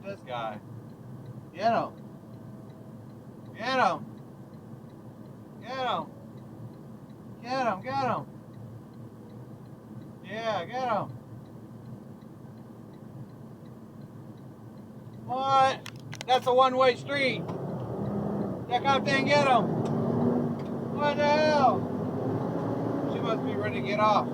this guy. Get him. Get him. Get him. Get him. Get him. Yeah, get him. What? That's a one-way street. Check out there and get him. What the hell? She must be ready to get off.